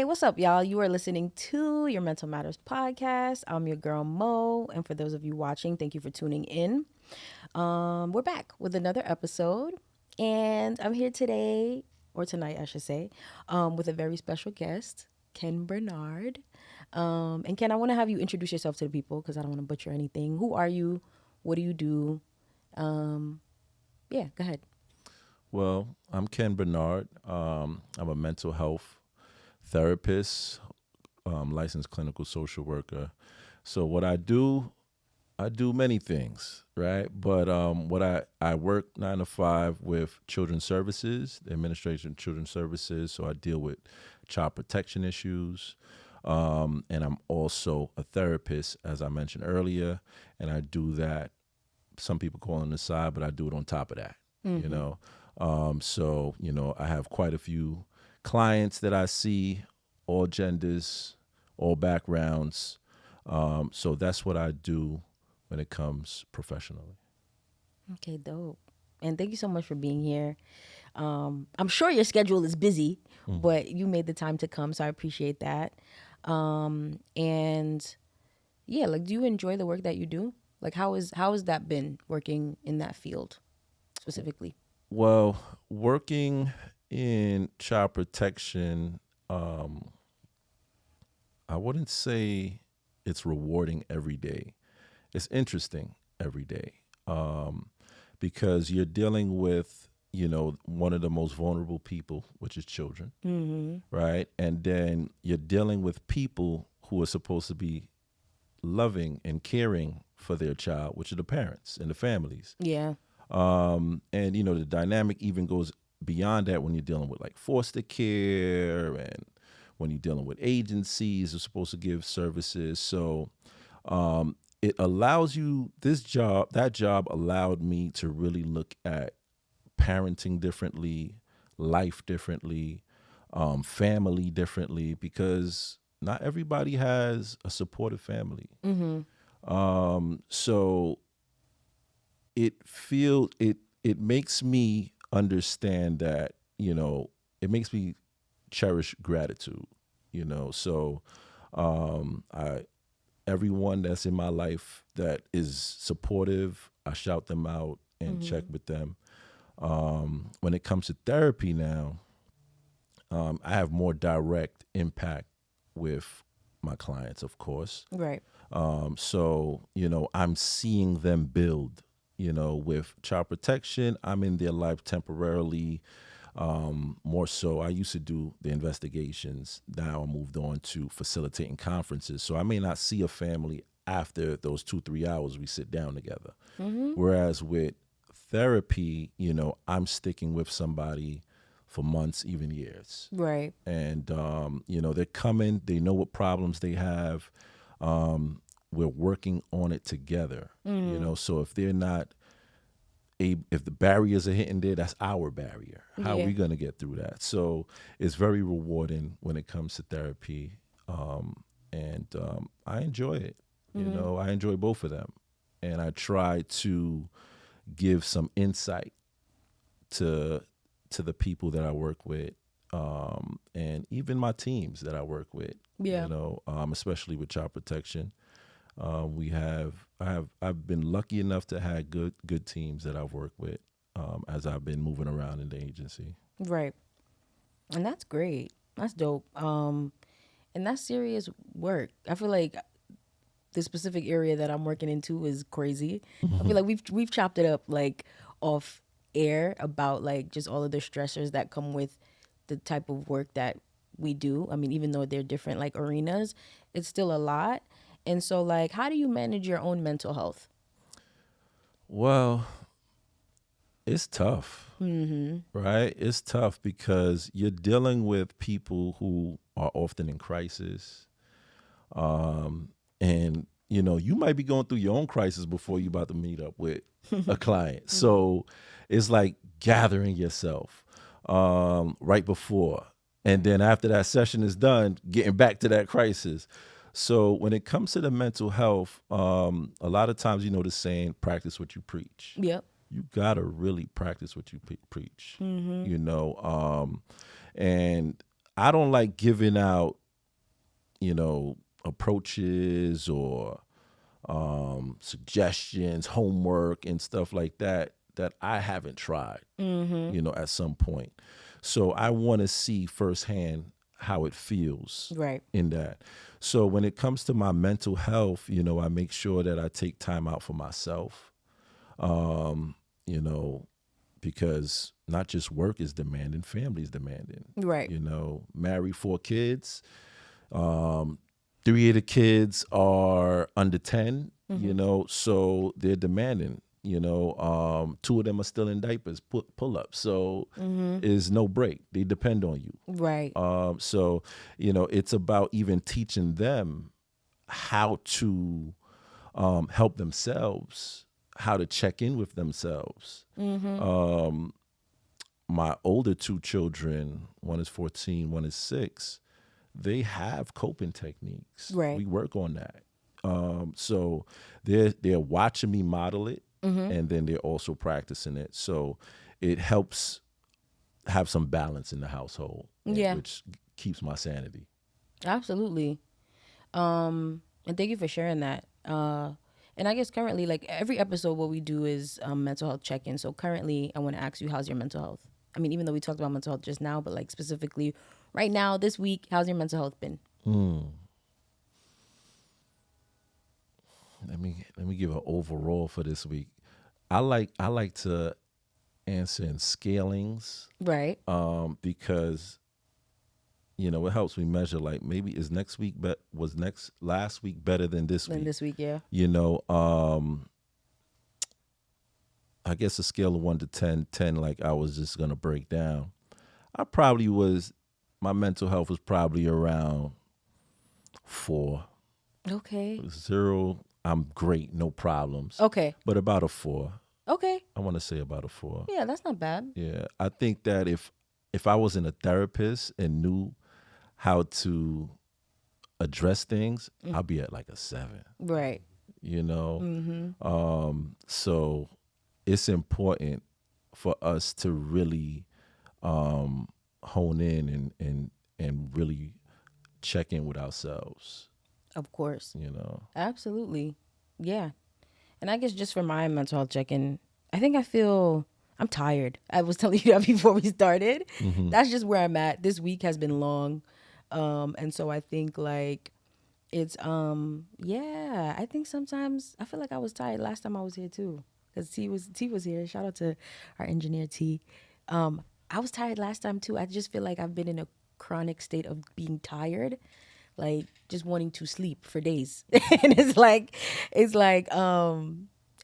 what's up, y'all? You are listening to your Mental Matters podcast. I'm your girl Mo, and for those of you watching, thank you for tuning in. We're back with another episode, and I'm here today, or tonight, I should say, with a very special guest, Ken Bernard. And Ken, I want to have you introduce yourself to the people because I don't want to butcher anything. Who are you? What do you do? Um, yeah, go ahead. Well, I'm Ken Bernard. I'm a mental health therapist, licensed clinical social worker. So what I do many things, right? But I work 9 to 5 with children's services, the administration of children's services. So I deal with child protection issues. And I'm also a therapist, as I mentioned earlier. And I do that, some people call it on the side, but I do it on top of that, you know? I have quite a few clients that I see, all genders, all backgrounds. So that's what I do when it comes professionally. Okay, dope. And thank you so much for being here. I'm sure your schedule is busy, but you made the time to come, so I appreciate that. And yeah, like, do you enjoy the work that you do? Like, how has that been working in that field specifically? Well, working in child protection, um, I wouldn't say it's rewarding every day. It's interesting every day, because you're dealing with, one of the most vulnerable people, which is children, right? And then you're dealing with people who are supposed to be loving and caring for their child, which are the parents and the families. Yeah. And the dynamic even goes beyond that when you're dealing with like foster care and when you're dealing with agencies who are supposed to give services. So it allows you, that job allowed me to really look at parenting differently, life differently, family differently, because not everybody has a supportive family. So it makes me understand that, it makes me cherish gratitude, so I everyone that's in my life that is supportive, I shout them out and check with them. When it comes to therapy now, I have more direct impact with my clients, of course. Right. I'm seeing them build, with child protection. I'm in their life temporarily. More so, I used to do the investigations. Now I moved on to facilitating conferences. So I may not see a family after those 2-3 hours we sit down together. Whereas with therapy, I'm sticking with somebody for months, even years. Right. And, they're coming, they know what problems they have. We're working on it together, so if they're not, if the barriers are hitting there, that's our barrier. How are we going to get through that? So it's very rewarding when it comes to therapy. And I enjoy it. I enjoy both of them. And I try to give some insight to the people that I work with, and even my teams that I work with. Yeah. Especially with child protection. I've been lucky enough to have good teams that I've worked with, as I've been moving around in the agency. Right. And that's great. That's dope. And that's serious work. I feel like the specific area that I'm working into is crazy. I feel like we've chopped it up like off air about like just all of the stressors that come with the type of work that we do. I mean, even though they're different like arenas, it's still a lot. And so like, how do you manage your own mental health? Well, it's tough, right? It's tough because you're dealing with people who are often in crisis. And, you might be going through your own crisis before you're about to meet up with a client. So it's like gathering yourself right before. And then after that session is done, getting back to that crisis. So when it comes to the mental health, a lot of times, the saying, practice what you preach. Yep. You got to really practice what you preach, and I don't like giving out, approaches or suggestions, homework, and stuff like that I haven't tried, at some point. So I want to see firsthand how it feels Right. in that. So when it comes to my mental health, I make sure that I take time out for myself, you know, because not just work is demanding, family is demanding. Right. Married, 4 kids. 3 of the kids are under 10, so they're demanding. 2 of them are still in diapers, pull up. So is no break. They depend on you. Right. So, it's about even teaching them how to help themselves, how to check in with themselves. My older 2 children, one is 14, one is 6, they have coping techniques. Right. We work on that. So they're watching me model it, and then they're also practicing it. So it helps have some balance in the household, Yeah. which keeps my sanity. Absolutely. And thank you for sharing that. And I guess currently, like every episode, what we do is mental health check-in. So currently, I want to ask you, how's your mental health? I mean, even though we talked about mental health just now, but like specifically right now, this week, how's your mental health been? Let me give an overall for this week. I like to answer in scalings, Right. because it helps me measure, like, maybe is last week better than this Then week. this week, yeah. I guess a scale of 1 to 10, 10 like I was just gonna break down. My mental health was probably around 4. Okay. 0, I'm great, no problems. Okay. But about a 4. Okay. I want to say about a 4. Yeah, that's not bad. Yeah, I think that if I wasn't a therapist and knew how to address things, I'd be at like a 7. Right. So it's important for us to really hone in and really check in with ourselves. Of course. You know. Absolutely. Yeah. And I guess just for my mental health check-in, I think I'm tired. I was telling you that before we started. That's just where I'm at. This week has been long. And so I think like it's yeah, I think sometimes I feel like I was tired last time I was here too. Because T was here. Shout out to our engineer T. I was tired last time too. I just feel like I've been in a chronic state of being tired, like just wanting to sleep for days. And it's like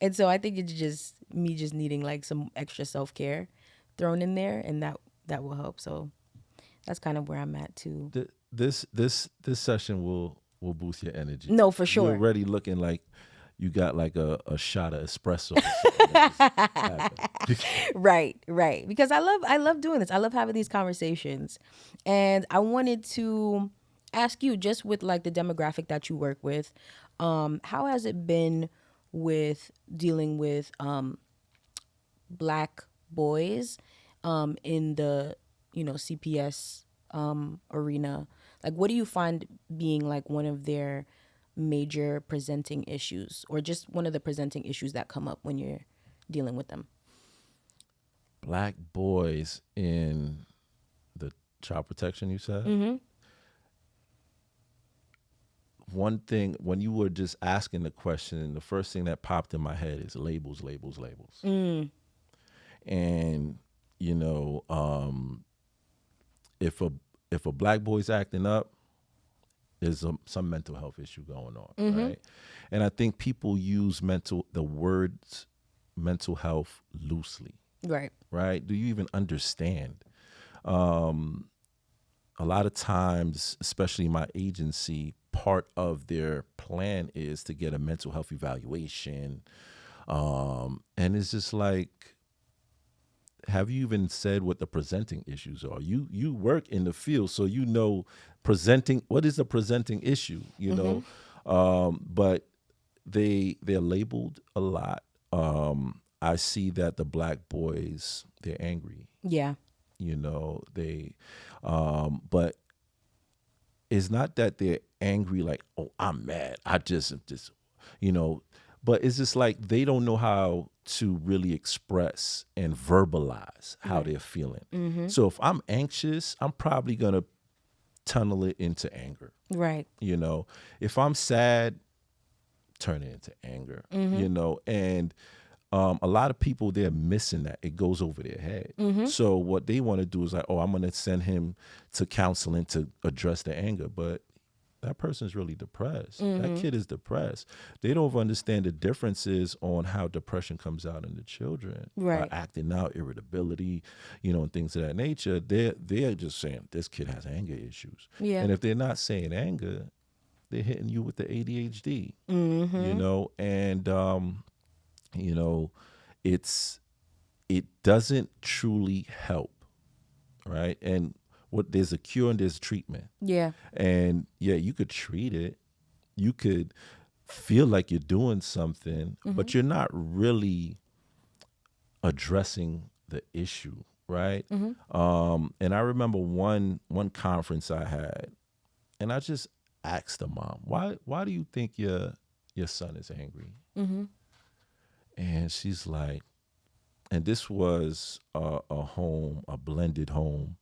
and so I think it's just me just needing like some extra self-care thrown in there, and that will help. So that's kind of where I'm at too. This session will boost your energy. No, for sure. You're already looking like you got like a shot of espresso. Right. Because I love doing this. I love having these conversations. And I wanted to ask you, just with like the demographic that you work with, how has it been with dealing with Black boys in the CPS arena? Like, what do you find being like one of their major presenting issues, or just one of the presenting issues that come up when you're dealing with them? Black boys in the child protection, you said? One thing, when you were just asking the question, the first thing that popped in my head is labels. And if a black boy's acting up, there's some mental health issue going on, right? And I think people use the words mental health loosely. Right? Do you even understand? A lot of times, especially my agency, part of their plan is to get a mental health evaluation. And it's just like, have you even said what the presenting issues are? You work in the field, so what is a presenting issue, but they're labeled a lot. I see that the black boys, they're angry. Yeah. But it's not that they're angry, like, oh, I'm mad. I just, you know, but it's just like they don't know how to really express and verbalize how Right. they're feeling. Mm-hmm. So if I'm anxious, I'm probably going to tunnel it into anger. Right. You know, if I'm sad, turn it into anger, Mm-hmm. and a lot of people, they're missing that. It goes over their head. Mm-hmm. So what they want to do is like, oh, I'm going to send him to counseling to address the anger. But that person's really depressed. That kid is depressed. They don't understand the differences on how depression comes out in the children. Right. Acting out, irritability, and things of that nature. They're just saying this kid has anger issues. Yeah. And if they're not saying anger, they're hitting you with the ADHD. Mm-hmm. And it doesn't truly help, right? And there's a cure and there's treatment. Yeah. And yeah, you could treat it. You could feel like you're doing something, but you're not really addressing the issue, right? And I remember one conference I had, and I just asked the mom, why do you think your son is angry? Mm-hmm. And she's like, and this was a blended home,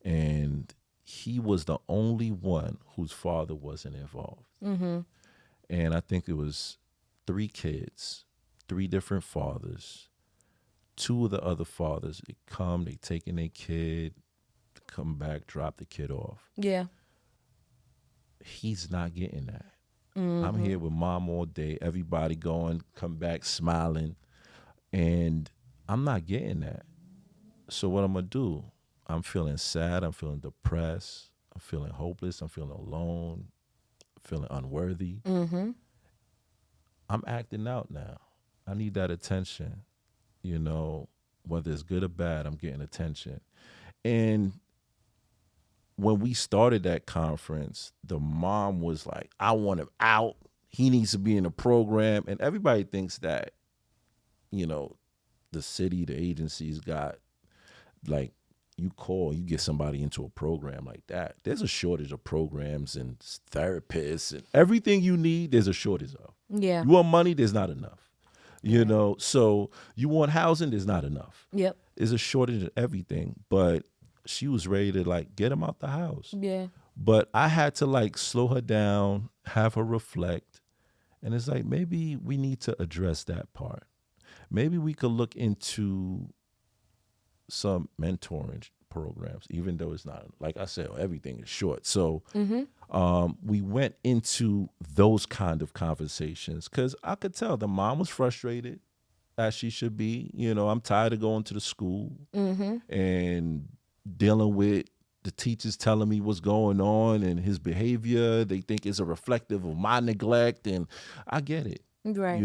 and he was the only one whose father wasn't involved. Mm-hmm. And I think it was 3 kids, 3 different fathers. 2 of the other fathers, they taking their kid, come back, drop the kid off. Yeah. He's not getting that. Mm-hmm. I'm here with mom all day, everybody going, come back smiling, and I'm not getting that. So what I'm going to do, I'm feeling sad, I'm feeling depressed, I'm feeling hopeless, I'm feeling alone, feeling unworthy. Mm-hmm. I'm acting out now. I need that attention. Whether it's good or bad, I'm getting attention. And when we started that conference, the mom was like, I want him out. He needs to be in a program. And everybody thinks that, the city, the agencies got, like, you get somebody into a program like that. There's a shortage of programs and therapists and everything you need, there's a shortage of. Yeah. You want money, there's not enough. So you want housing, there's not enough. Yep. There's a shortage of everything. But she was ready to, like, get him out the house. Yeah. But I had to, like, slow her down, have her reflect. And it's like, maybe we need to address that part. Maybe we could look into some mentoring programs, even though it's not, like I said, everything is short. So we went into those kind of conversations because I could tell the mom was frustrated, as she should be. I'm tired of going to the school and dealing with the teachers telling me what's going on and his behavior. They think it's a reflective of my neglect, and I get it. Right.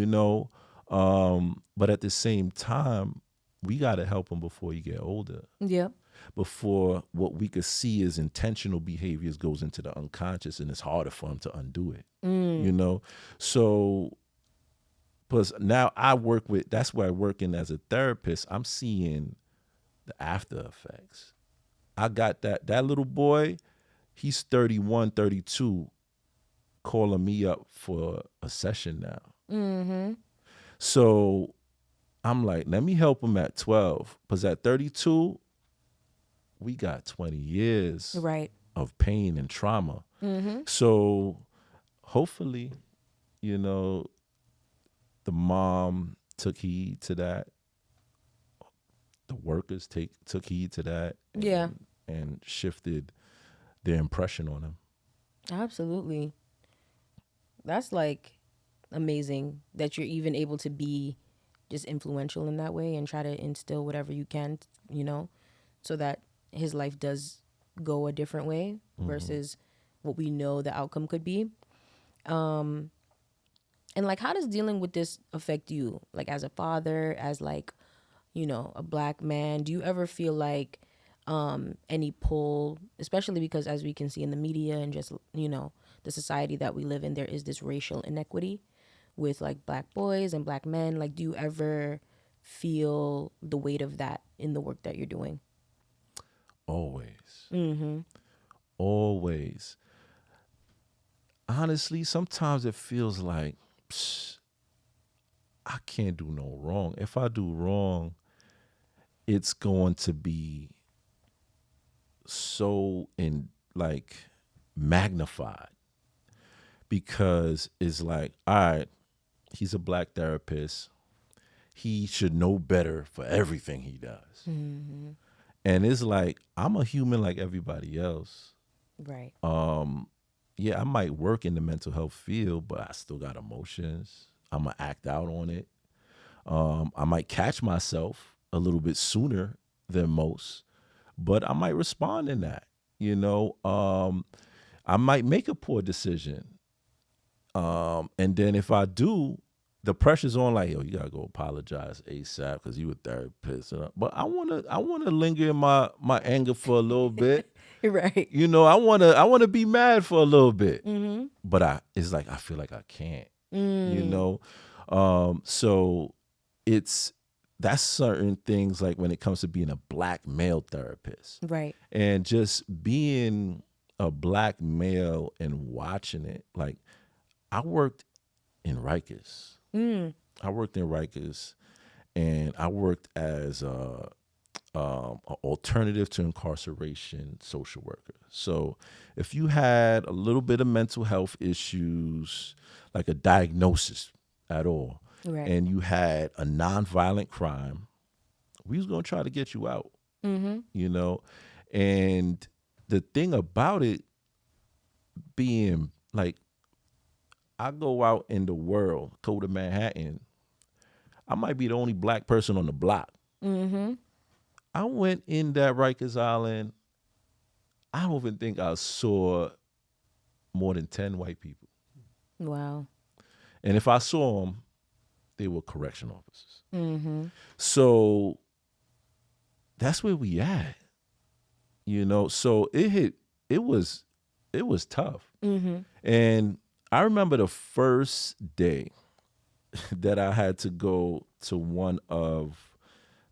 But at the same time, we got to help him before he get older. Yep. Before what we could see as intentional behaviors goes into the unconscious, and it's harder for him to undo it. So plus now that's where I work in as a therapist. I'm seeing the after effects. I got that little boy, he's 31, 32, calling me up for a session now. So I'm like, let me help him at 12. Because at 32, we got 20 years Right. of pain and trauma. So hopefully, the mom took heed to that. The workers took heed to that. And shifted their impression on him. Absolutely. That's like amazing that you're even able to be just influential in that way and try to instill whatever you can, so that his life does go a different way versus what we know the outcome could be. And like, how does dealing with this affect you? Like, as a father, as like, a Black man, do you ever feel like any pull, especially because as we can see in the media and just, the society that we live in, there is this racial inequity with like Black boys and Black men. Like, do you ever feel the weight of that in the work that you're doing? Always. Always. honestly, sometimes it feels like psh, I can't do no wrong. If I do wrong, it's going to be so in like magnified because it's like, all right, he's a black therapist. He should know better for everything he does. Mm-hmm. And it's like, I'm a human like everybody else. Right. Yeah, I might work in the mental health field, but I still got emotions. I'm going to act out on it. I might catch myself a little bit sooner than most, but I might respond in that. You know, I might make a poor decision. And then if I do, the pressure's on like, yo, you gotta go apologize ASAP because you a therapist. But I wanna linger in my anger for a little bit. Right. You know, I wanna be mad for a little bit. Mm-hmm. But it's like I feel like I can't. You Mm. know, so it's that's certain things like when it comes to being a black male therapist Right. and just being a black male and watching it. Like I worked in Rikers. Mm. I worked in Rikers, and I worked as a alternative to incarceration social worker. So if you had a little bit of mental health issues, like a diagnosis at all, Right. and you had a nonviolent crime, we was gonna try to get you out. Mm-hmm. You know, and the thing about it being like, I go out in the world, go to Manhattan, I might be the only black person on the block. Mm-hmm. I went in that Rikers Island. I don't even think I saw more than 10 white people. Wow. And if I saw them, they were correction officers. Mm-hmm. So that's where we at. You know, so it was tough. Mm-hmm. And I remember the first day that I had to go to one of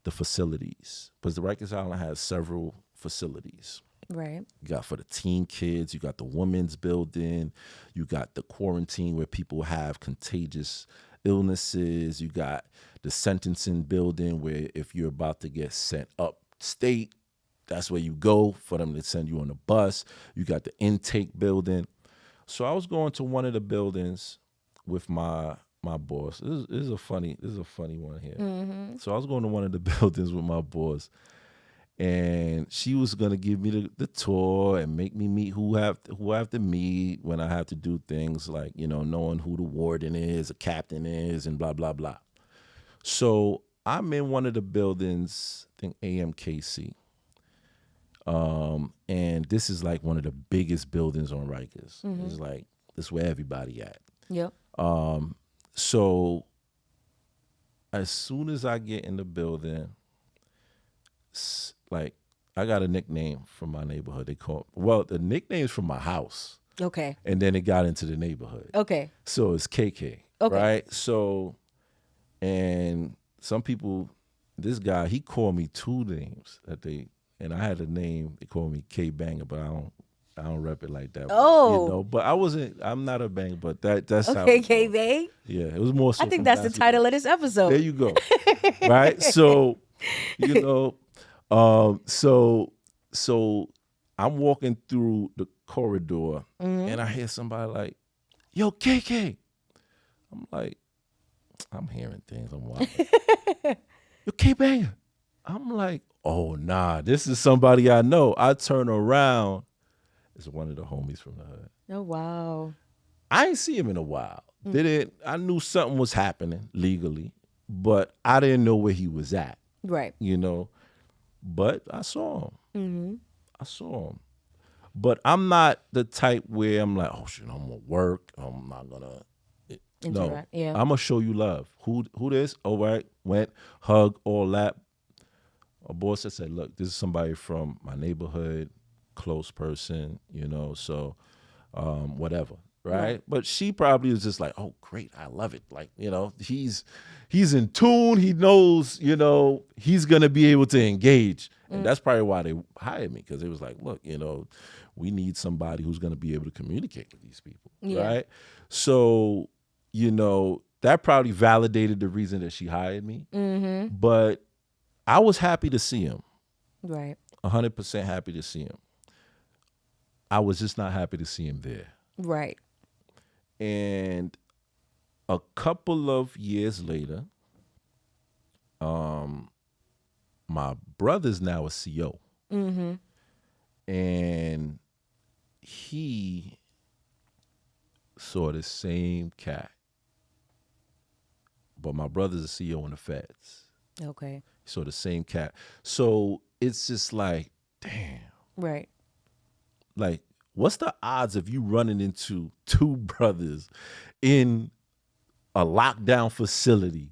the facilities because the Rikers Island has several facilities. Right. You got for the teen kids, you got the women's building, you got the quarantine where people have contagious illnesses, you got the sentencing building where if you're about to get sent upstate, that's where you go for them to send you on a bus. You got the intake building. So I was going to one of the buildings with my boss. This is a funny one here. Mm-hmm. So I was going to one of the buildings with my boss, and she was gonna give me the tour and make me meet who I have to meet when I have to do things like, you know, knowing who the warden is, the captain is, and blah blah blah. So I'm in one of the buildings, I think AMKC. And this is like one of the biggest buildings on Rikers. Mm-hmm. It's like this is where everybody at. Yep. So as soon as I get in the building, like I got a nickname from my neighborhood. They call the nickname's from my house, Okay. and then it got into the neighborhood. Okay. So it's KK, Okay. right? So, and some people, this guy, he called me two names and I had a name. They called me K Banger, but I don't rep it like that. Oh. You know, but I'm not a banger, but that's how. Okay, K-Bay. Yeah, it was more so I think from that's the basketball. title of this episode. There you go. Right? So, you know, so I'm walking through the corridor and I hear somebody like, yo, KK. I'm like, I'm hearing things. I'm wild. Yo, K Banger. I'm like, oh, nah, this is somebody I know. I turn around. It's one of the homies from the hood. Oh, wow. I ain't see him in a while. I knew something was happening legally, but I didn't know where he was at, Right. you know. But I saw him. Mm-hmm. I saw him. But I'm not the type where I'm like, oh shit, I'm gonna work. I'm not gonna. No, Interact, yeah. I'm gonna show you love. Who this? All right, went, hug, all that. A boss that said, look, this is somebody from my neighborhood, close person, you know, so whatever. Right? But she probably was just like, oh, great, I love it. Like, you know, he's in tune. He knows, you know, he's gonna be able to engage And that's probably why they hired me, because it was like, look, we need somebody who's going to be able to communicate with these people, right? So, that probably validated the reason that she hired me. But I was happy to see him. Right. 100% happy to see him. I was just not happy to see him there. Right. And a couple of years later, my brother's now a CO. And he saw the same cat. But my brother's a CEO in the feds. Okay. He saw the same cat. So it's just like, damn. Right. Like, what's the odds of you running into two brothers in a lockdown facility?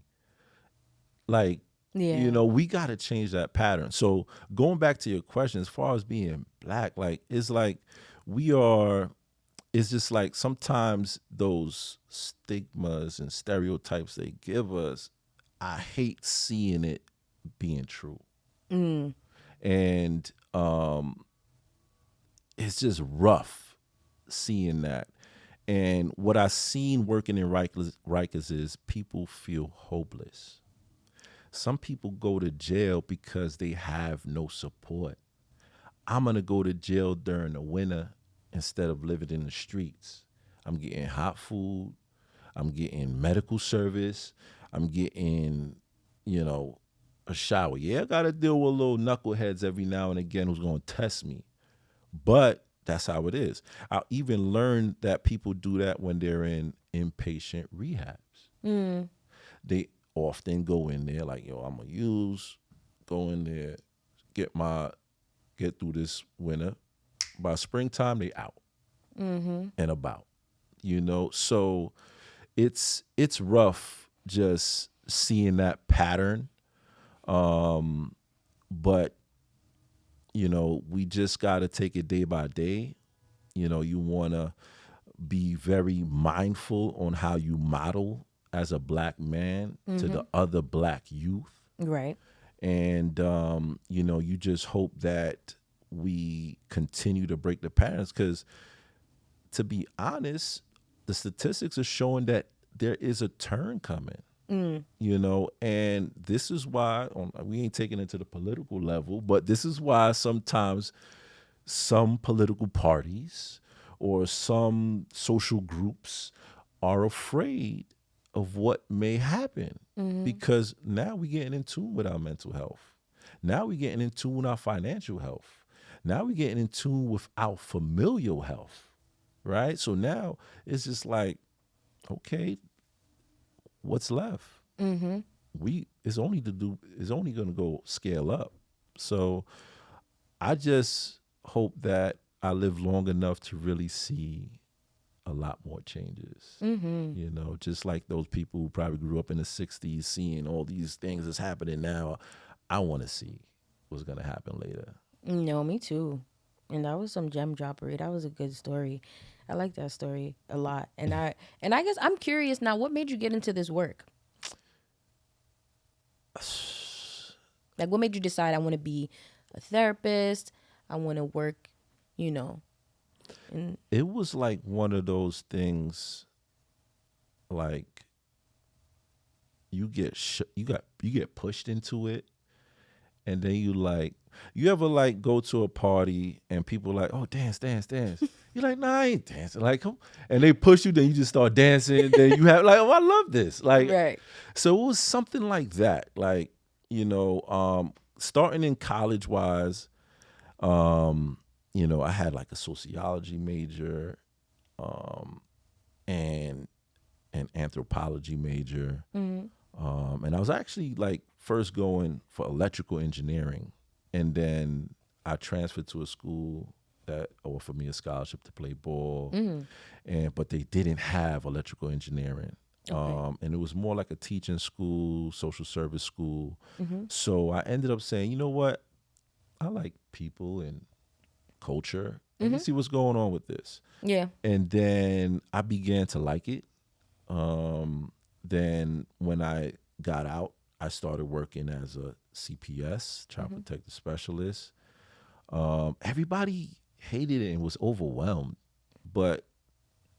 Like, we got to change that pattern. So going back to your question, as far as being black, like, it's like it's just like sometimes those stigmas and stereotypes they give us, I hate seeing it being true. And it's just rough seeing that. And what I've seen working in Rikers is people feel hopeless. Some people go to jail because they have no support. I'm going to go to jail during the winter instead of living in the streets. I'm getting hot food. I'm getting medical service. I'm getting, a shower. Yeah, I got to deal with little knuckleheads every now and again who's going to test me. But that's how it is. I even learned that people do that when they're in inpatient rehabs. They often go in there like, I'm going to go in there, get through this winter. By springtime, they out and about, So it's rough just seeing that pattern. But, we just got to take it day by day. You want to be very mindful on how you model as a black man to the other black youth. Right. And, you just hope that we continue to break the patterns, because to be honest, the statistics are showing that there is a turn coming. And this is why we ain't taking it to the political level, but this is why sometimes some political parties or some social groups are afraid of what may happen, because now we're getting in tune with our mental health. Now we're getting in tune with our financial health. Now we're getting in tune with our familial health, right? So now it's just like, okay, what's left? It's only going to go scale up. So I just hope that I live long enough to really see a lot more changes. Just like those people who probably grew up in the 60s seeing all these things that's happening now. I want to see what's going to happen later. Me too. And that was some gem droppery. That was a good story. I like that story a lot. And I guess I'm curious now, what made you get into this work? Like, what made you decide I want to be a therapist? I want to work, It was like one of those things, like you get pushed into it, and then you ever go to a party and people like, oh, dance. You're like, nah, I ain't dancing. Like, come, and they push you, then you just start dancing. Then you have oh, I love this. Right. So it was something like that. Starting in college wise, I had a sociology major, and an anthropology major. And I was actually first going for electrical engineering. And then I transferred to a school that offered me a scholarship to play ball. But they didn't have electrical engineering. Okay. And it was more like a teaching school, social service school. So I ended up saying, you know what? I like people and culture. Let me see what's going on with this. Yeah. And then I began to like it. Then when I got out, I started working as a CPS, child protective specialist. Everybody hated it and was overwhelmed, but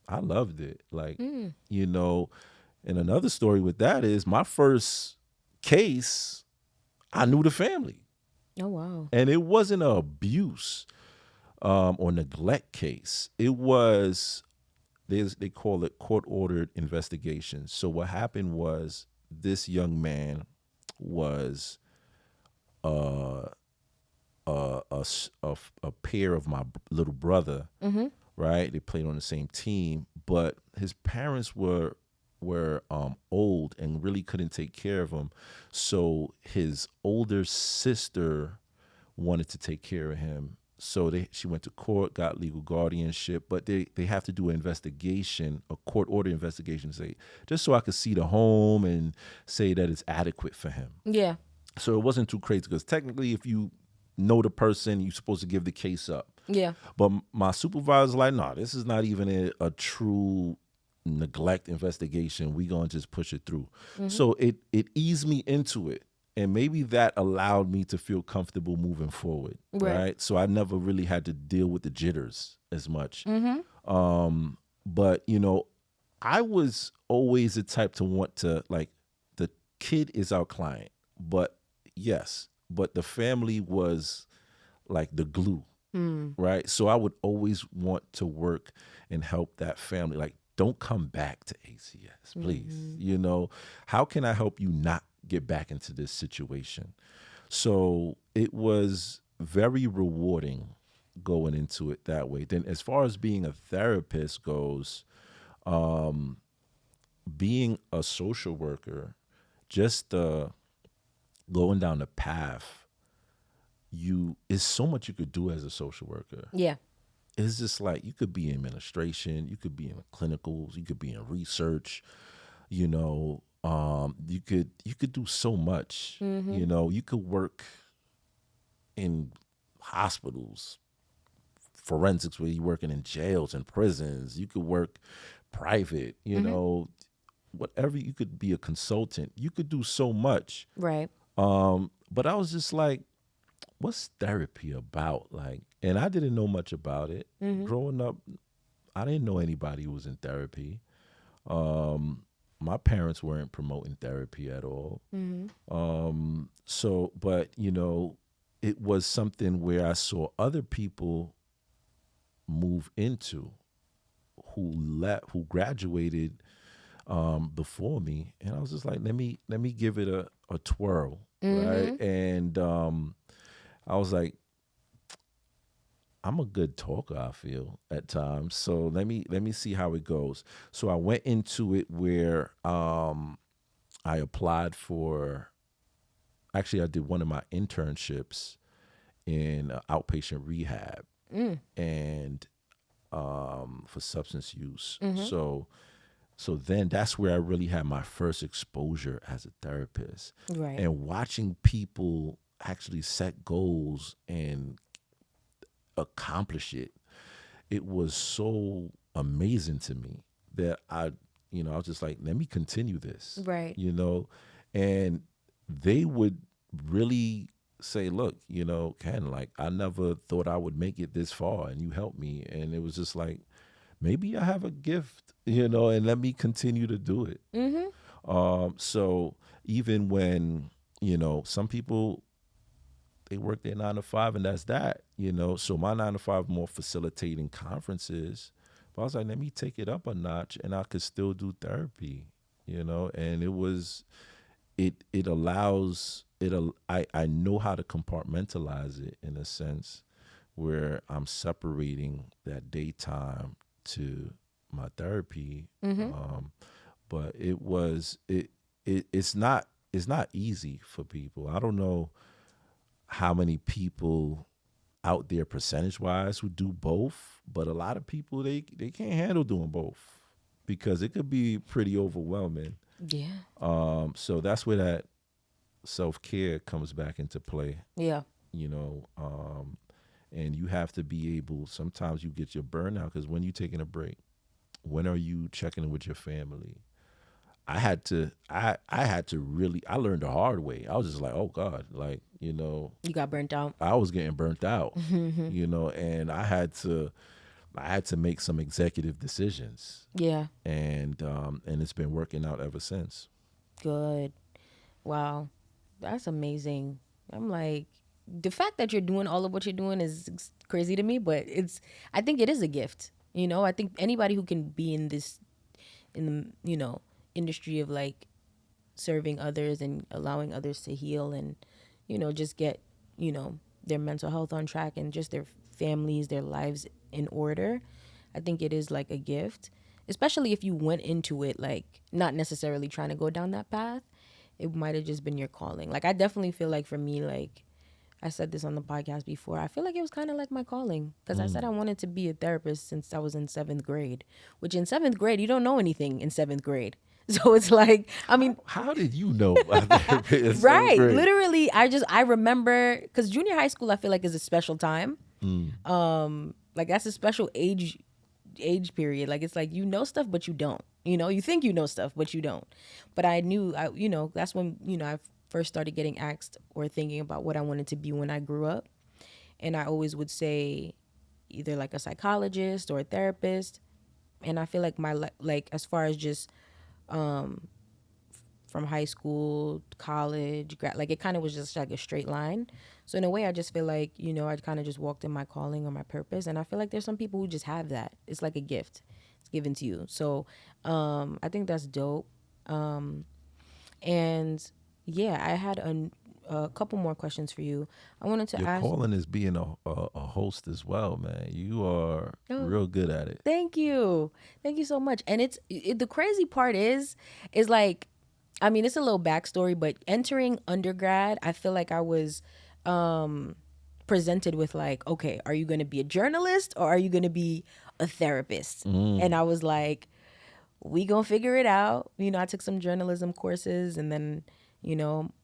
I loved it. Like, you know, and another story with that is my first case, I knew the family. Oh, wow. And it wasn't an abuse or neglect case. It was, they call it court ordered investigation. So what happened was this young man was uh, a pair of my little brother, right? They played on the same team, but his parents were old and really couldn't take care of him. So his older sister wanted to take care of him. So she went to court, got legal guardianship, but they have to do an investigation, a court order investigation, say just so I could see the home and say that it's adequate for him. Yeah. So it wasn't too crazy because technically, if you know the person, you're supposed to give the case up. Yeah. But my supervisor's like, no, this is not even a true neglect investigation. We gonna just push it through. So it eased me into it. And maybe that allowed me to feel comfortable moving forward. Right. So I never really had to deal with the jitters as much. But, you know, I was always the type to want to, like, the kid is our client. But yes, but the family was like the glue. Right. So I would always want to work and help that family. Like, don't come back to ACS, please. You know, how can I help you not get back into this situation? So it was very rewarding going into it that way. Then as far as being a therapist goes, being a social worker, just going down the path, is so much you could do as a social worker. Yeah. It's just like you could be in administration, you could be in clinicals, you could be in research, you know, you could do so much. You know, you could work in hospitals, forensics where you're working in jails and prisons. You could work private, you know, whatever. You could be a consultant. You could do so much. Right. But I was just like, what's therapy about? Like, and I didn't know much about it. Growing up, I didn't know anybody who was in therapy. My parents weren't promoting therapy at all. So, but, you know, it was something where I saw other people move into who graduated before me. And I was just like, let me give it a twirl. Right. And I was like, I'm a good talker, I feel, at times. So let me see how it goes. So I went into it where I applied for, actually I did one of my internships in outpatient rehab and for substance use. So then that's where I really had my first exposure as a therapist. Right. And watching people actually set goals and accomplish it, it was so amazing to me that I was just like, let me continue this. Right. You know, and they would really say, look, you know, Ken, like, I never thought I would make it this far and you helped me. And it was just like, maybe I have a gift, you know, and let me continue to do it. So even when, you know, some people, they work their 9 to 5 and that's that, you know. So my 9 to 5 more facilitating conferences. But I was like, let me take it up a notch and I could still do therapy, you know. And it allows I know how to compartmentalize it in a sense where I'm separating that daytime to my therapy. But it's not easy for people. I don't know how many people out there percentage wise who do both, but a lot of people they can't handle doing both because it could be pretty overwhelming. Yeah. So that's where that self-care comes back into play, Yeah. you know. And you have to be able, sometimes you get your burnout because when you taking a break, when are you checking in with your family? I had to really, I learned the hard way. I was just like, oh God, like, You got burnt out. I was getting burnt out, and I had to make some executive decisions, Yeah. and it's been working out ever since. Good. Wow. That's amazing. I'm like, the fact that you're doing all of what you're doing is crazy to me, but I think it is a gift. I think anybody who can be in this, in the, industry of like serving others and allowing others to heal and, just get, their mental health on track and just their families, their lives in order. I think it is like a gift, especially if you went into it like not necessarily trying to go down that path. It might have just been your calling. Like I definitely feel like for me, like I said this on the podcast before, I feel like it was kind of like my calling because I said I wanted to be a therapist since I was in 7th grade, which in 7th grade, you don't know anything in 7th grade. So it's like, I mean, How did you know about therapy in seventh right. grade? Literally, I remember because junior high school, I feel like is a special time. Like that's a special age period. Like it's like stuff, but you don't. You think you know stuff, but you don't. But I knew, that's when I first started getting asked or thinking about what I wanted to be when I grew up, and I always would say either like a psychologist or a therapist. And I feel like like as far as just from high school, college, like it kind of was just like a straight line. So in a way, I just feel like, I kind of just walked in my calling or my purpose. And I feel like there's some people who just have that. It's like a gift. It's given to you. So I think that's dope. And yeah, I had a couple more questions for you. I wanted to Your ask. calling is being a host as well, man. You are Oh, real good at it. thank you. Thank you so much. And the crazy part is like, I mean, it's a little backstory, but entering undergrad, I feel like I was presented with like, okay, are you going to be a journalist or are you going to be a therapist? And I was like, we gonna figure it out. I took some journalism courses and then,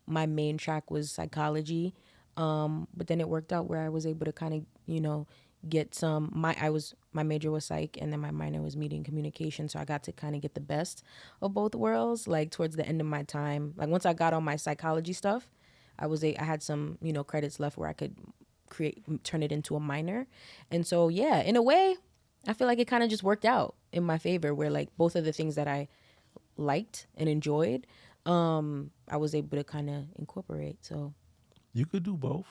my main track was psychology. But then it worked out where I was able to kind of, get my major was psych and then my minor was media and communication. So I got to kind of get the best of both worlds. Like towards the end of my time, like once I got all my psychology stuff, I had some, credits left where I could turn it into a minor. And so, yeah, in a way, I feel like it kind of just worked out in my favor where like both of the things that I liked and enjoyed, I was able to kind of incorporate. So You could do both.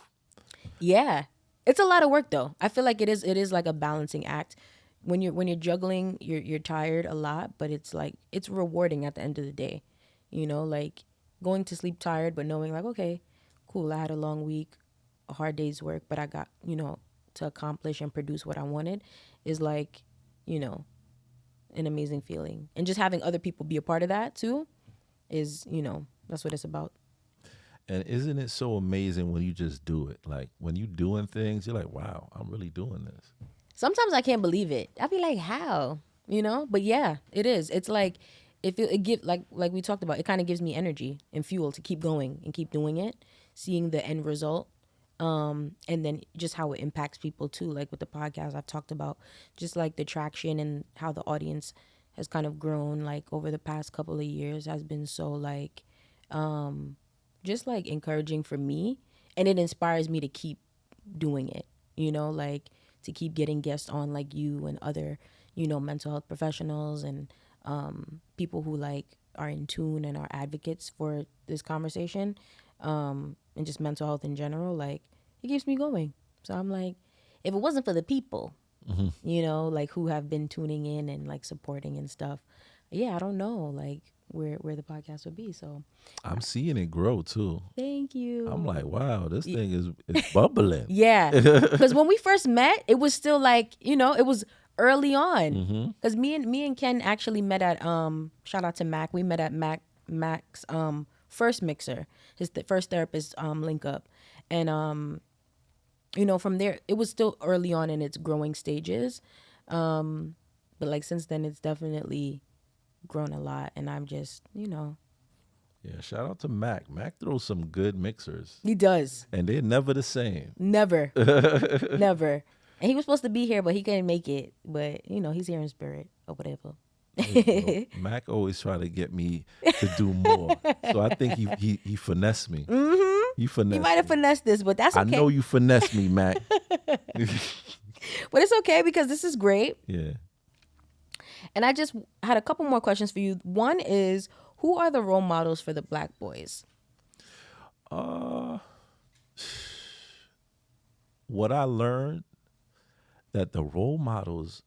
yeah, it's a lot of work though. I feel like it is like a balancing act. When you're juggling, you're tired a lot, but it's like it's rewarding at the end of the day. Like going to sleep tired, but knowing like, okay, cool, I had a long week, a hard day's work, but I got, to accomplish and produce what I wanted is like, an amazing feeling. And just having other people be a part of that too is, that's what it's about. And isn't it so amazing when you just do it? Like when you doing things, you're like, wow, I'm really doing this. Sometimes I can't believe it. I be like, how? But yeah, it is. It's like it give like we talked about, it kind of gives me energy and fuel to keep going and keep doing it, seeing the end result. And then just how it impacts people too. Like with the podcast, I've talked about just like the traction and how the audience has kind of grown like over the past couple of years has been so like, just like encouraging for me, and it inspires me to keep doing it, like to keep getting guests on like you and other, mental health professionals and people who like are in tune and are advocates for this conversation, and just mental health in general. Like it keeps me going. So I'm like, if it wasn't for the people, like who have been tuning in and like supporting and stuff, yeah, I don't know like where the podcast would be. So I'm seeing it grow too. thank you. I'm like, wow, this thing is bubbling. Yeah, because when we first met, it was still like, it was early on. Because me and Ken actually met at shout out to Mac. We met at Mac's first mixer, his first therapist link up, and from there it was still early on in its growing stages, but like since then it's definitely grown a lot, and I'm just Yeah, shout out to Mac. Mac throws some good mixers. he does. And they're never the same. Never. Never. And he was supposed to be here, but he couldn't make it. But, he's here in spirit or whatever. Mac always try to get me to do more. So I think he finessed me. He You might finessed have me. finessed this, but that's I okay. know you finessed me, Mac. But it's okay because this is great. Yeah. And I just had a couple more questions for you. One is, who are the role models for the black boys? Uh, what I learned that the role models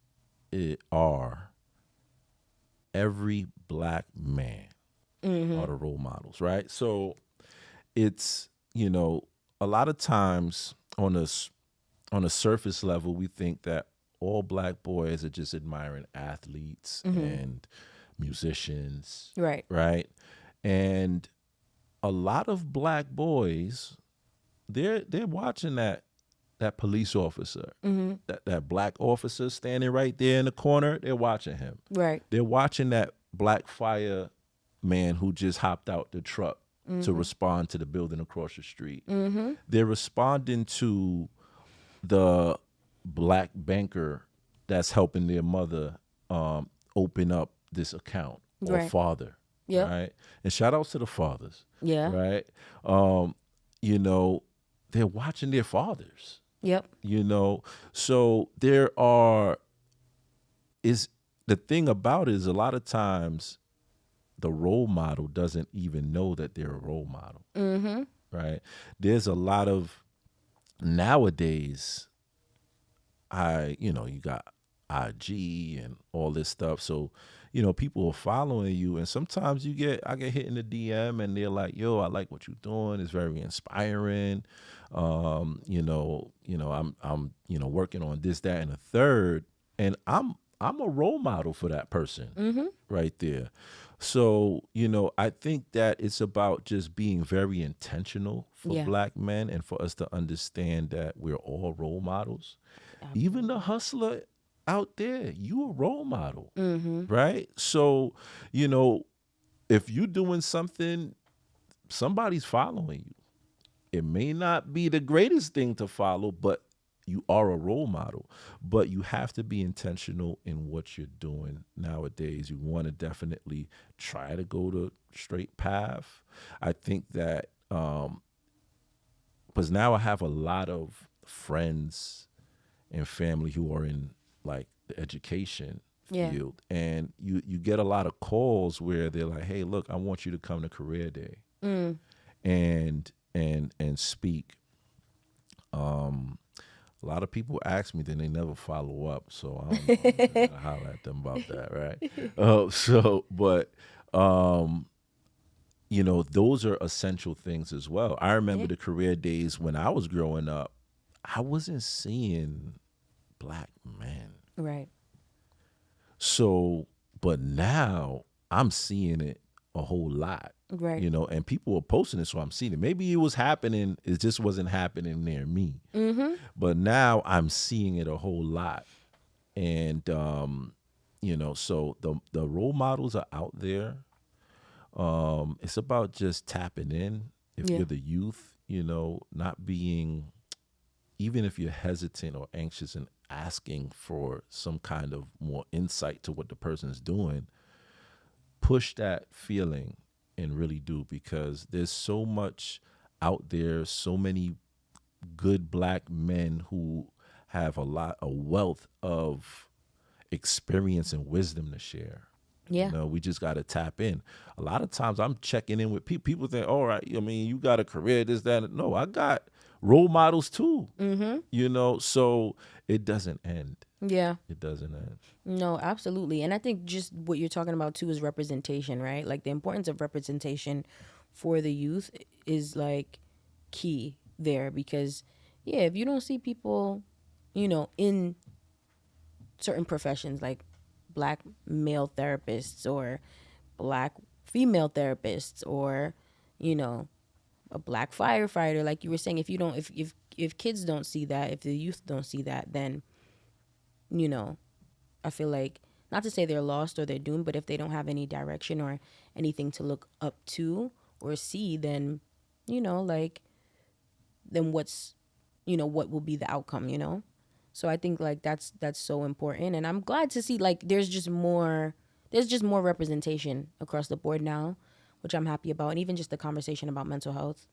are every black man are the role models, right? So it's, a lot of times on a surface level, we think that all black boys are just admiring athletes and musicians, Right. right? And a lot of black boys, they're watching that police officer, that black officer standing right there in the corner. They're watching him. Right. They're watching that black fire man who just hopped out the truck to respond to the building across the street. They're responding to the black banker that's helping their mother open up this account, or Right. father. Yep. Right. And shout outs to the fathers. Yeah. Right. They're watching their fathers. Yep. So is the thing about it is a lot of times the role model doesn't even know that they're a role model. Right. There's a lot of nowadays, you got IG and all this stuff. So, people are following you, and sometimes I get hit in the DM and they're like, yo, I like what you're doing. It's very inspiring. I'm working on this, that, and a third. And I'm a role model for that person right there. So, I think that it's about just being very intentional for Yeah. black men, and for us to understand that we're all role models. Even the hustler out there, you a role model, right? So, if you're doing something, somebody's following you. It may not be the greatest thing to follow, but you are a role model. But you have to be intentional in what you're doing nowadays. You want to definitely try to go the straight path. I think that because now I have a lot of friends and family who are in like the education Yeah. field, and you get a lot of calls where they're like, hey, look, I want you to come to career day and speak. A lot of people ask me, then they never follow up. So I don't know. I gotta holler at them about that, right? Those are essential things as well. I remember the career days when I was growing up, I wasn't seeing black men. Right. So, but now I'm seeing it a whole lot. Right. And people are posting it, so I'm seeing it. Maybe it was happening, it just wasn't happening near me. But now I'm seeing it a whole lot. And so the role models are out there. It's about just tapping in. If Yeah. you're the youth, not being, even if you're hesitant or anxious and asking for some kind of more insight to what the person's doing, push that feeling and really do, because there's so much out there, so many good black men who have a wealth of experience and wisdom to share. Yeah. We just got to tap in. A lot of times I'm checking in with people. People think, all right, you got a career, this, that. No, I got role models too. So it doesn't end. Yeah. It doesn't end. No, absolutely. And I think just what you're talking about too is representation, right? Like the importance of representation for the youth is like key there, because if you don't see people, in certain professions like black male therapists or black female therapists, or, a black firefighter, like you were saying, if kids don't see that, if the youth don't see that, then, I feel like, not to say they're lost or they're doomed, but if they don't have any direction or anything to look up to or see, then, then what will be the outcome. So I think like that's so important. And I'm glad to see like there's just more there's just more representation across the board now, which I'm happy about. And even just the conversation about mental health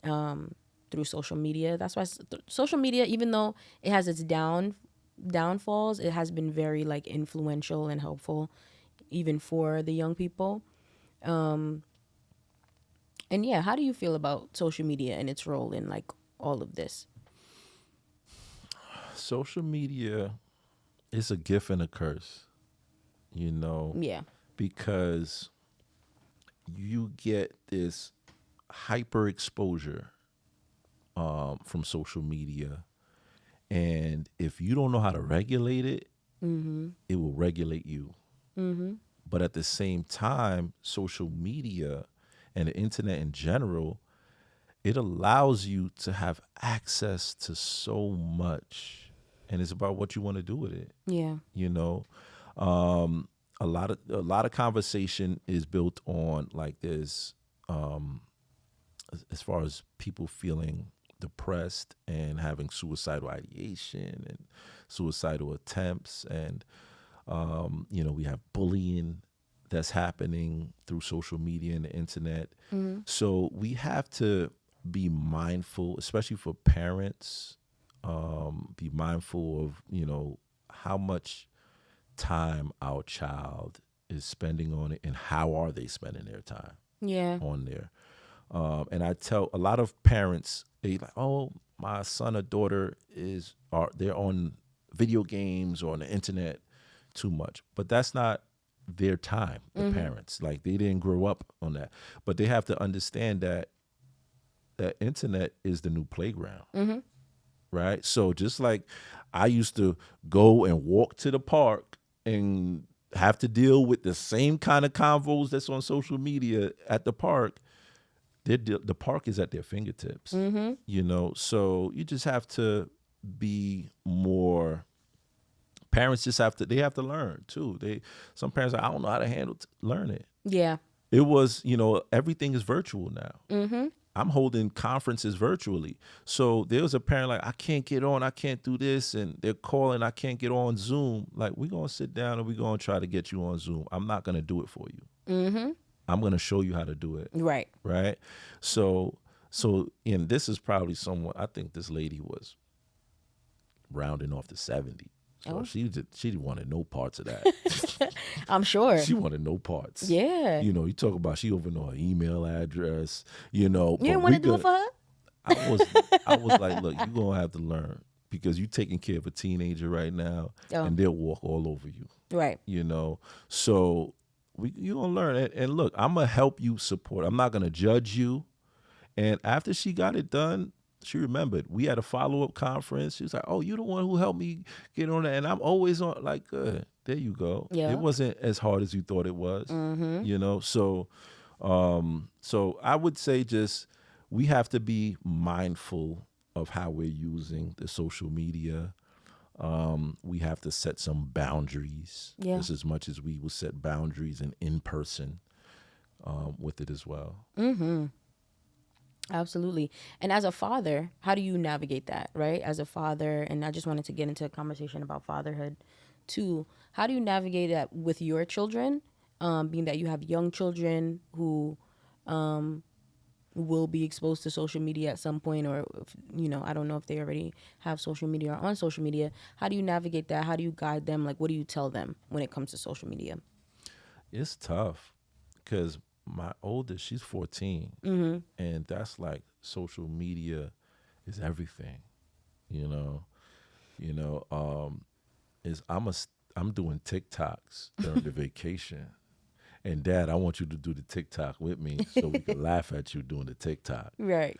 through social media. That's why social media, even though it has its downfalls, it has been very like influential and helpful even for the young people. And yeah, how do you feel about social media and its role in like all of this? Social media is a gift and a curse, you know, Yeah. because you get this hyper exposure from social media. And if you don't know how to regulate it, it will regulate you. But at the same time, social media and the internet in general, it allows you to have access to so much. And it's about what you want to do with it. Yeah. You know, a lot of conversation is built on like this, as far as people feeling depressed and having suicidal ideation and suicidal attempts, and we have bullying that's happening through social media and the internet. So we have to be mindful, especially for parents. Be mindful of how much time our child is spending on it and how are they spending their time Yeah. on there. And I tell a lot of parents, they like, oh, my son or daughter they're on video games or on the internet too much, but that's not their time. The parents, like, they didn't grow up on that, but they have to understand that internet is the new playground. Right? So just like I used to go and walk to the park and have to deal with the same kind of convos that's on social media at the park, the park is at their fingertips. So you just have to be more. Parents just have to learn too. Some parents are, I don't know how to learn it. Yeah. It was, everything is virtual now. I'm holding conferences virtually. So there was a parent like, I can't get on, I can't do this, and they're calling, I can't get on Zoom. Like, we're going to sit down and we're going to try to get you on Zoom. I'm not going to do it for you. I'm going to show you how to do it. Right. Right? So, and this is probably someone, I think this lady was rounding off to 70. So she wanted no parts of that. I'm sure. She wanted no parts. Yeah. You talk about she opened her email address, You didn't want to do it for her? I was like, look, you're going to have to learn because you're taking care of a teenager right now and they'll walk all over you. Right. So you're going to learn it. And look, I'm going to help you support. I'm not going to judge you. And after she got it done, she remembered. We had a follow-up conference. She was like, oh, you're the one who helped me get on that. And I'm always on, like, good. There you go. Yeah. It wasn't as hard as you thought it was, So I would say just we have to be mindful of how we're using the social media. We have to set some boundaries just as much as we will set boundaries in person with it as well. Absolutely. And as a father, how do you navigate that, right? As a father, and I just wanted to get into a conversation about fatherhood too. How do you navigate that with your children, being that you have young children who will be exposed to social media at some point, or, I don't know if they already have social media or on social media. How do you navigate that? How do you guide them? Like, what do you tell them when it comes to social media? It's tough because my oldest, she's 14, and that's like social media is everything, is I'm doing TikToks during the vacation, and Dad, I want you to do the TikTok with me so we can laugh at you doing the TikTok. Right.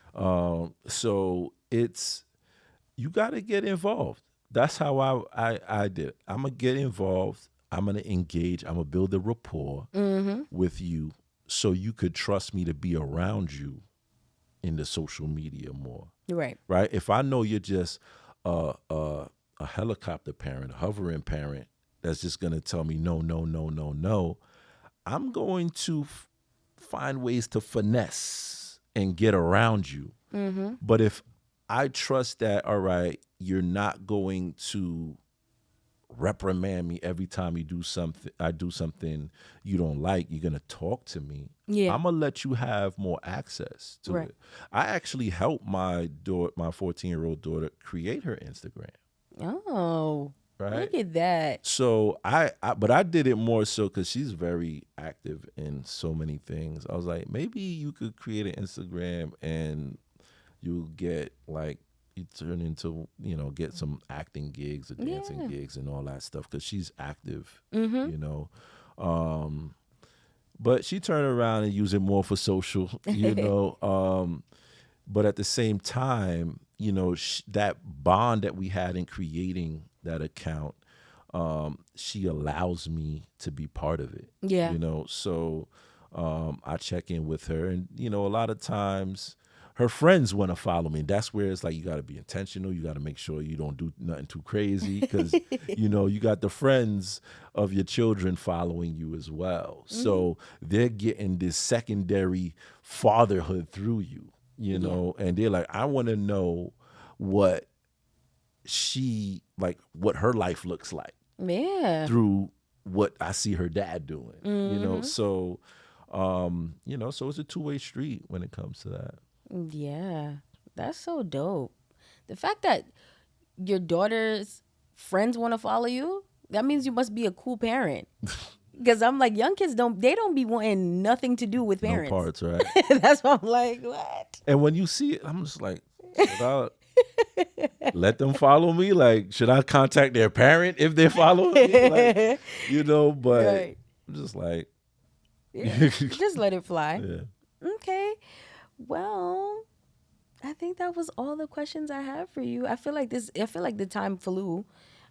So you got to get involved. That's how I did. I'm gonna get involved. I'm gonna engage. I'm gonna build a rapport with you, so you could trust me to be around you in the social media more. Right. Right? If I know you're just a helicopter parent, a hovering parent, that's just going to tell me no, no, no, no, no, I'm going to find ways to finesse and get around you. But if I trust that, all right, you're not going to reprimand me every time I do something you don't like. You're gonna talk to me. Yeah. I'm gonna let you have more access to Right. it. I actually helped my 14-year-old daughter create her Instagram. Oh, Right. look at that. So but I did it more so because she's very active in so many things. I was like, maybe you could create an Instagram and you get like you turn into get some acting gigs or dancing Yeah. gigs and all that stuff because she's active, Mm-hmm. you know. Um, but she turned around and used it more for social, you know. But at the same time, that bond that we had in creating that account, she allows me to be part of it, Yeah. So I check in with her, and a lot of times her friends want to follow me. That's where it's like you got to be intentional. You got to make sure you don't do nothing too crazy because you got the friends of your children following you as well. So they're getting this secondary fatherhood through you, Yeah. and they're like, I want to know what what her life looks like Yeah. through what I see her dad doing, Mm-hmm. so it's a two-way street when it comes to that. Yeah. That's so dope. The fact that your daughter's friends want to follow you, that means you must be a cool parent. Because I'm like, young kids don't be wanting nothing to do with No parents. parts, right? That's why I'm like, what? And when you see it, I'm just like, should I let them follow me? Like, should I contact their parent if they follow me? Like, but Right. I'm just like, Yeah. Just let it fly. yeah. Okay. Well, I think that was all the questions I have for you. I feel like the time flew.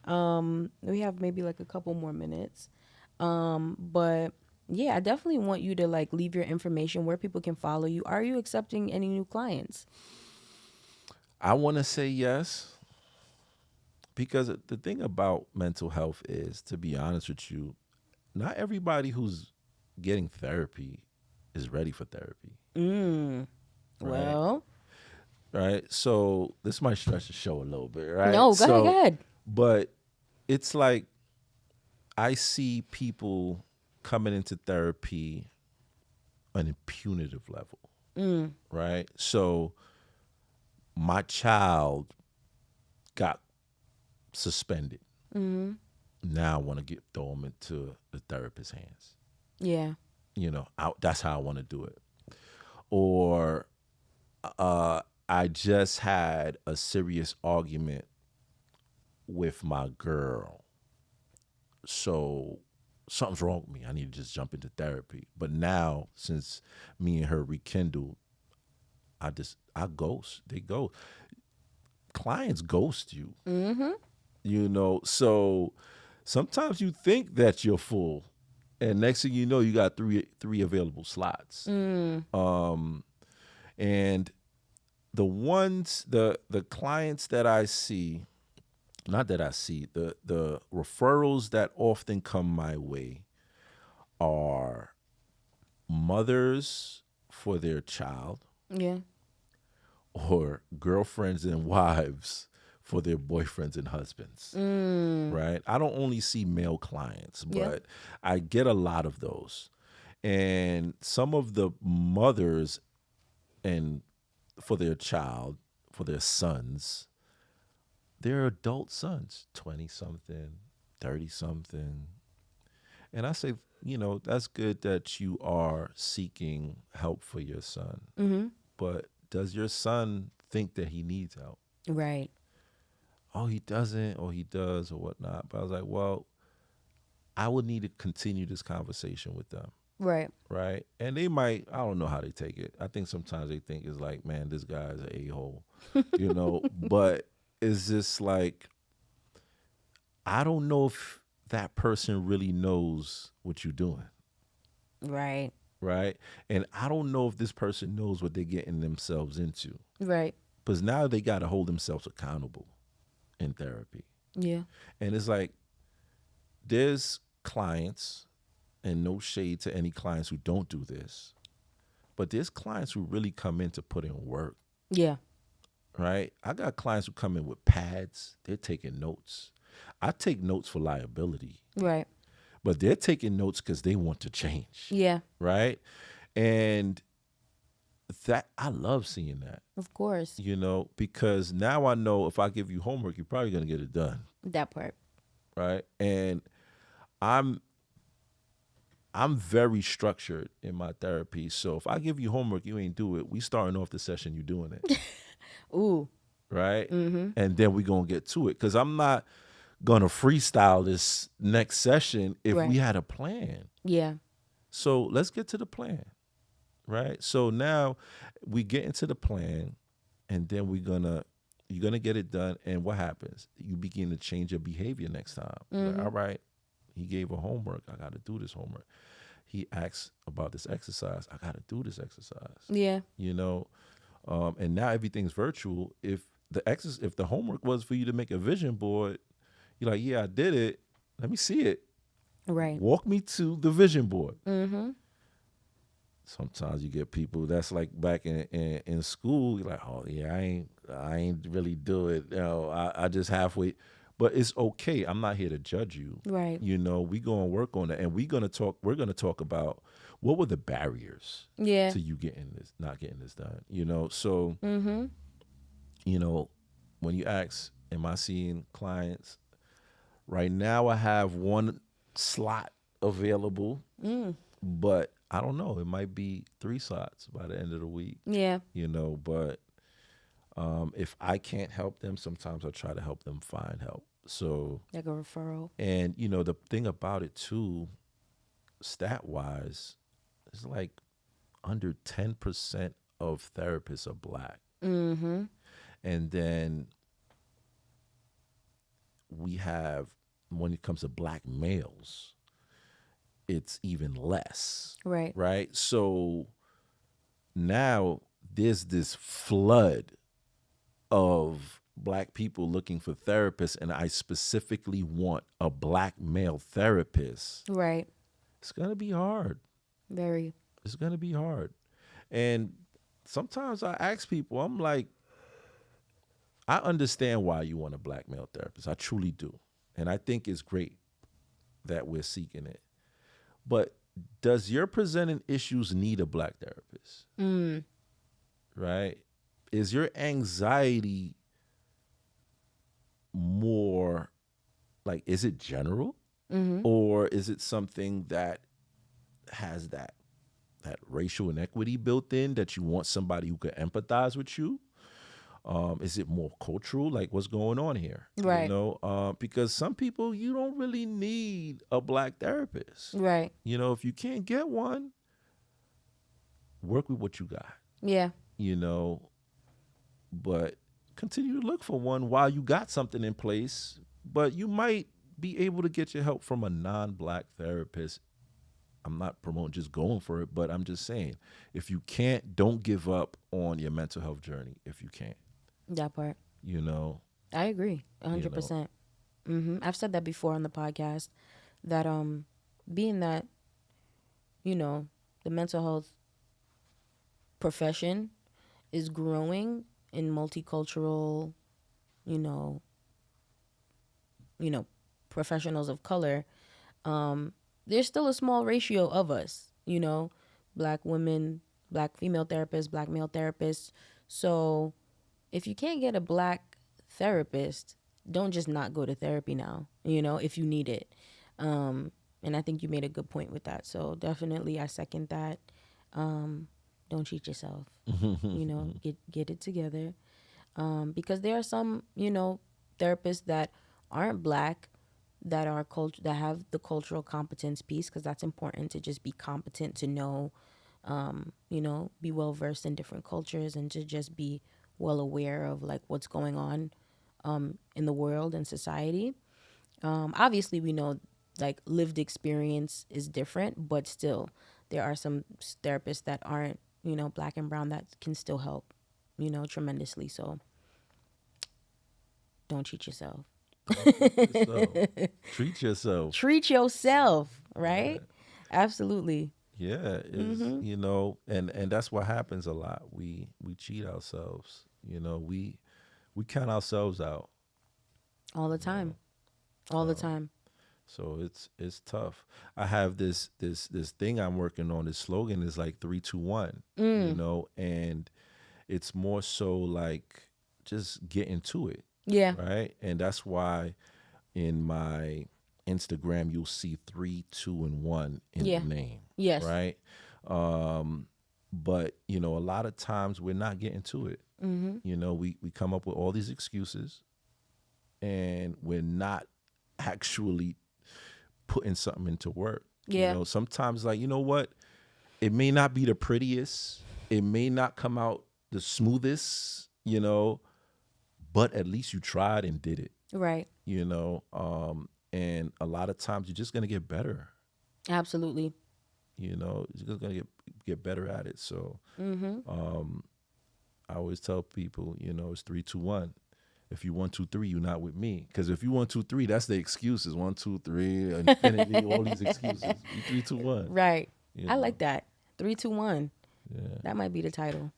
We have maybe like a couple more minutes. But yeah, I definitely want you to like leave your information where people can follow you. Are you accepting any new clients? I want to say yes, because the thing about mental health is, to be honest with you, not everybody who's getting therapy is ready for therapy. Right. Well, Right. So this might stretch the show a little bit, right? no, go ahead, go So, ahead. but it's like I see people coming into therapy on a punitive level, right? So my child got suspended. Now I want to throw him into the therapist's hands. Yeah. That's how I want to do it. Or I just had a serious argument with my girl. So something's wrong with me. I need to just jump into therapy. But now, since me and her rekindled, I ghost. They go. Clients ghost you. So sometimes you think that you're full, and next thing you know, you got three available slots. And the clients that I see, not that I see, the referrals that often come my way are mothers for their child Yeah. or girlfriends and wives for their boyfriends and husbands. Right? I don't only see male clients, Yeah. but I get a lot of those. And some of the mothers and for their child, for their sons, they're adult sons, 20 something, 30 something. And I say, that's good that you are seeking help for your son. But does your son think that he needs help? Right. Oh, he doesn't, or he does, or whatnot. But I was like, well, I would need to continue this conversation with them. Right. Right. And they might, I don't know how they take it. I think sometimes they think it's like, man, this guy's an a-hole, but it's just like, I don't know if that person really knows what you're doing. Right. Right. And I don't know if this person knows what they're getting themselves into. Right. Because now they got to hold themselves accountable in therapy. Yeah. And it's like, there's clients, and no shade to any clients who don't do this, but there's clients who really come in to put in work. Yeah. Right? I got clients who come in with pads. They're taking notes. I take notes for liability, Right. but they're taking notes because they want to change, Yeah. right? And that I love seeing that, Of course. because now I know if I give you homework, you're probably gonna get it done, That part. right? And I'm I'm very structured in my therapy. So if I give you homework, you ain't do it. We starting off the session, you doing it, Ooh. right? Mm-hmm. And then we gonna get to it because I'm not gonna freestyle this next session if we Right. had a plan. Yeah. So let's get to the plan, right? So now we get into the plan, and then you're gonna get it done. And what happens? You begin to change your behavior next time. Like, all right, he gave a homework. I got to do this homework. He asks about this exercise. I got to do this exercise. Yeah. And now everything's virtual. If the homework was for you to make a vision board, you're like, yeah, I did it. Let me see it. Right. Walk me to the vision board. Mm-hmm. Sometimes you get people that's like back in school. You're like, oh yeah, I ain't really do it. I just halfway. But it's okay. I'm not here to judge you. Right. We gonna work on it, and we're gonna talk about what were the barriers Yeah. to you not getting this done. So Mm-hmm. when you ask, am I seeing clients right now? I have one slot available, but I don't know. It might be 3 slots by the end of the week. Yeah. But if I can't help them, sometimes I try to help them find help. So, Like a referral. and the thing about it too, stat wise, it's like under 10% of therapists are Black. Mm-hmm. And then we have, when it comes to Black males, it's even less. Right. Right. So now there's this flood of Black people looking for therapists, and I specifically want a Black male therapist. Right. It's going to be hard. Very. It's going to be hard. And sometimes I ask people, I'm like, I understand why you want a Black male therapist. I truly do. And I think it's great that we're seeking it. But does your presenting issues need a Black therapist? Right? Is your anxiety more like, is it general? Or is it something that has that racial inequity built in, that you want somebody who can empathize with you? Is it more cultural? Like, what's going on here? Right. Because some people, you don't really need a Black therapist. Right. If you can't get one, work with what you got. Yeah. But continue to look for one while you got something in place. But you might be able to get your help from a non-Black therapist. I'm not promoting just going for it, but I'm just saying, if you can't, don't give up on your mental health journey if you can't. That part. I agree 100%. I've said that before on the podcast, that being that, the mental health profession is growing in multicultural, you know, professionals of color, there's still a small ratio of us, Black women, Black female therapists, Black male therapists. So if you can't get a Black therapist, don't just not go to therapy now, if you need it. And I think you made a good point with that. So definitely I second that. Don't cheat yourself, get it together. Because there are some, therapists that aren't Black, that are that have the cultural competence piece, because that's important, to just be competent, to know, be well versed in different cultures, and to just be well aware of like what's going on in the world and society. Obviously, we know like lived experience is different, but still there are some therapists that aren't, Black and brown, that can still help, tremendously. So don't cheat yourself. Treat yourself. Treat yourself, right? Absolutely. Yeah, and that's what happens a lot. We cheat ourselves. We count ourselves out All the time. all the time. So it's tough. I have this thing I'm working on. This slogan is like 3, 2, 1. And it's more so like just getting to it, Yeah. right? And that's why in my Instagram you'll see 3, 2, and 1 in Yeah. the name, Yes. right? But a lot of times we're not getting to it. We come up with all these excuses, and we're not actually putting something into work. Yeah. Sometimes like, what? It may not be the prettiest. It may not come out the smoothest, but at least you tried and did it, Right. And a lot of times you're just going to get better. Absolutely. You're just going to get better at it. So I always tell people, it's 3, 2, 1. If you 1, 2, 3, you're not with me. Because if you 1, 2, 3, that's the excuses. 1, 2, 3, infinity, all these excuses. You 3, 2, 1. Right. I like that. 3, 2, 1. Yeah. That might be the title.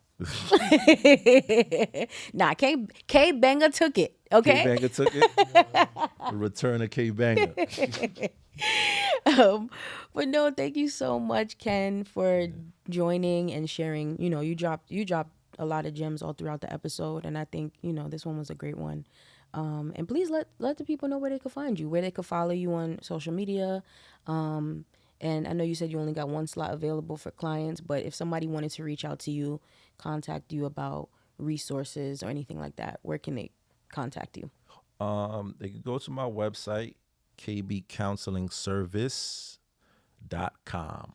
Nah, K Banger took it. Okay. K Banger took it. The return of K Banger. But no, thank you so much, Ken, for joining and sharing. You dropped a lot of gems all throughout the episode, and I think this one was a great one. And please let the people know where they could find you, where they could follow you on social media. And I know you said you only got one slot available for clients, but if somebody wanted to reach out to you, contact you about resources or anything like that, where can they contact you? They can go to my website, kbcounselingservice.com.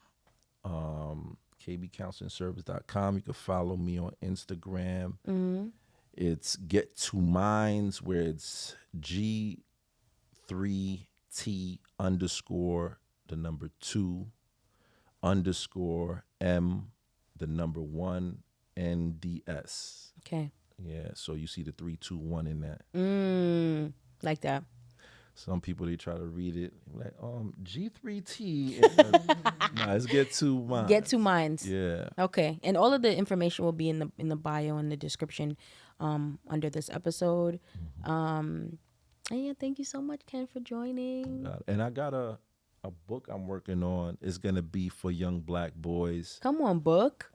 kbcounselingservice.com. You can follow me on Instagram. It's Get to Minds, where it's G3T _ the number 2 _ M the number 1 NDS. Okay. Yeah, so you see the 3, 2, 1 in that. Like that. Some people, they try to read it like G3T. Nah, it's Get to Minds. Get to Minds. Yeah. Okay, and all of the information will be in the bio and the description under this episode. And yeah, thank you so much, Ken, for joining. And I got a book I'm working on. It's gonna be for young Black boys. Come on, book.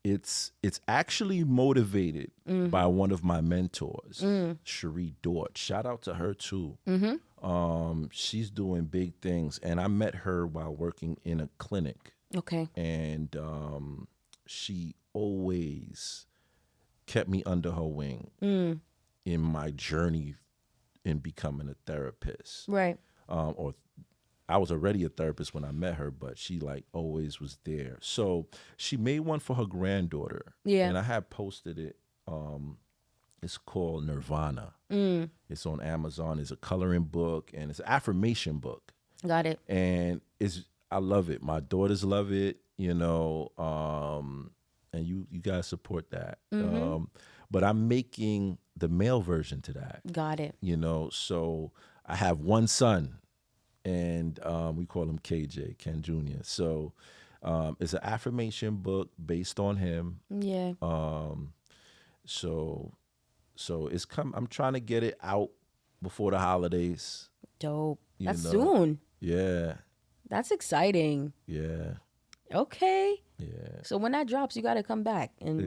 It's actually motivated by one of my mentors, Cherie Dort. Shout out to her too. She's doing big things, and I met her while working in a clinic. Okay. And she always kept me under her wing in my journey in becoming a therapist. Right. Or I was already a therapist when I met her, but she like always was there. So she made one for her granddaughter. Yeah. And I had posted it. It's called Nirvana. It's on Amazon. It's a coloring book, and it's an affirmation book. Got it. And I love it. My daughters love it, and you guys support that. But I'm making the male version to that. Got it. So I have one son, and we call him KJ, Ken Jr. So it's an affirmation book based on him. Yeah. So it's I'm trying to get it out before the holidays. Dope. That's soon. Yeah. That's exciting. Yeah. Okay. Yeah. So when that drops, you got to come back and,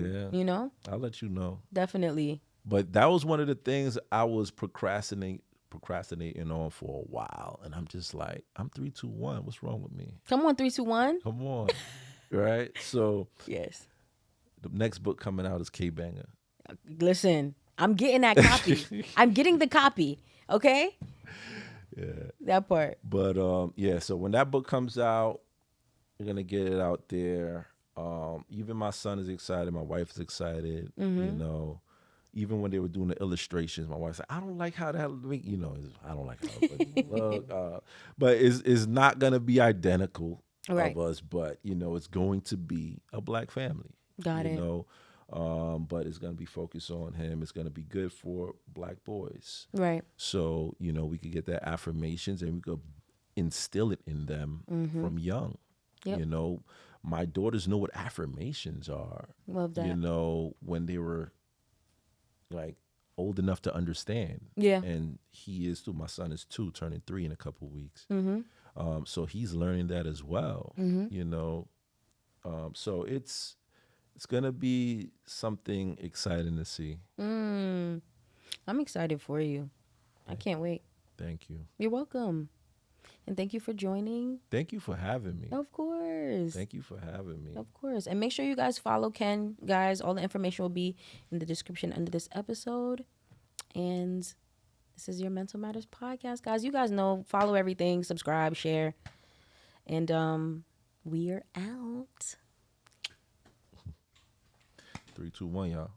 I'll let you know. Definitely. But that was one of the things I was procrastinating on for a while. And I'm just like, I'm 3, 2, 1. What's wrong with me? Come on, 3, 2, 1. Come on. Right? So yes. The next book coming out is K Banger. Listen, I'm getting that copy. I'm getting the copy. Okay? Yeah. That part. But so when that book comes out, we're gonna get it out there. Even my son is excited, my wife is excited, Even when they were doing the illustrations, my wife said, I don't like how that I don't like how it look. But it's not gonna be identical right. of us, but it's going to be a Black family. Got it. But it's going to be focused on him. It's going to be good for Black boys. Right. So, we could get their affirmations and we could instill it in them from young. Yep. My daughters know what affirmations are. Love that. When they were like old enough to understand. Yeah. And he is too. My son is 2, turning 3 in a couple of weeks. Mm-hmm. So he's learning that as well. Mm-hmm. You know, so it's gonna be something exciting to see. I'm excited for you. I can't wait. Thank you. You're welcome. And thank you for joining. Thank you for having me. Of course. Thank you for having me. Of course. And make sure you guys follow Ken, guys. All the information will be in the description under this episode. And this is your Mental Matters podcast, guys. You guys know, follow everything, subscribe, share. And we are out. 3, 2, 1, y'all.